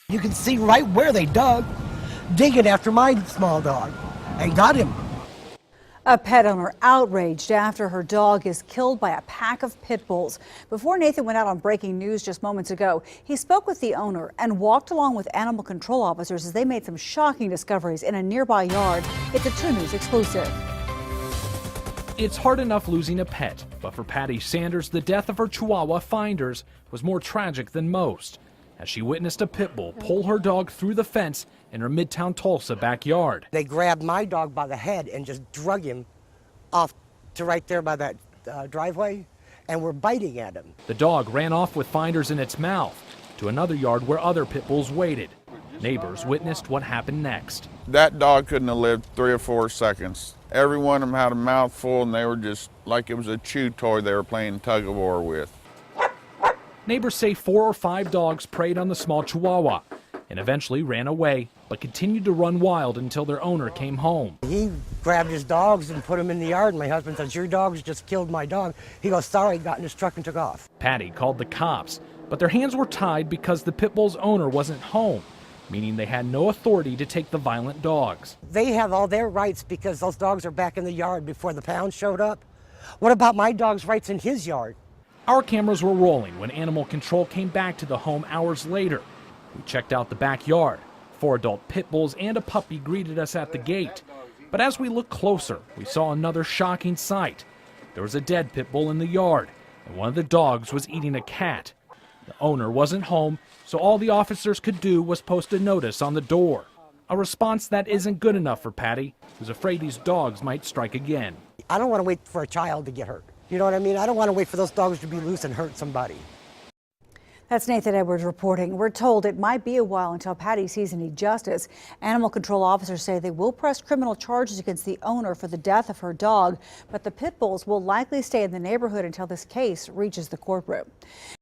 You can see right where they dug, digging after my small dog, and got him. A pet owner outraged after her dog is killed by a pack of pit bulls. Before Nathan went out on breaking news just moments ago, he spoke with the owner and walked along with animal control officers as they made some shocking discoveries in a nearby yard. It's a 2 News exclusive. It's hard enough losing a pet, but for Patty Sanders, the death of her Chihuahua Finders was more tragic than most, as she witnessed a pit bull pull her dog through the fence in her Midtown Tulsa backyard. They grabbed my dog by the head and just drug him off to right there by that driveway, and were biting at him. The dog ran off with Finders in its mouth to another yard where other pit bulls waited. Neighbors witnessed what happened next. That dog couldn't have lived 3 or 4 seconds. Every one of them had a mouthful, and they were just like it was a chew toy they were playing tug of war with. Neighbors say 4 or 5 dogs preyed on the small Chihuahua and eventually ran away, but continued to run wild until their owner came home. He grabbed his dogs and put them in the yard, and my husband says, "Your dogs just killed my dog." He goes, "Sorry," got in his truck and took off. Patty called the cops, but their hands were tied because the pit bull's owner wasn't home, meaning they had no authority to take the violent dogs. They have all their rights because those dogs are back in the yard before the pound showed up. What about my dog's rights in his yard? Our cameras were rolling when animal control came back to the home hours later. We checked out the backyard. 4 adult pit bulls and a puppy greeted us at the gate. But as we looked closer, we saw another shocking sight. There was a dead pit bull in the yard, and one of the dogs was eating a cat. The owner wasn't home, so all the officers could do was post a notice on the door. A response that isn't good enough for Patty, who's afraid these dogs might strike again. I don't want to wait for a child to get hurt. You know what I mean? I don't want to wait for those dogs to be loose and hurt somebody. That's Nathan Edwards reporting. We're told it might be a while until Patty sees any justice. Animal control officers say they will press criminal charges against the owner for the death of her dog, but the pit bulls will likely stay in the neighborhood until this case reaches the courtroom.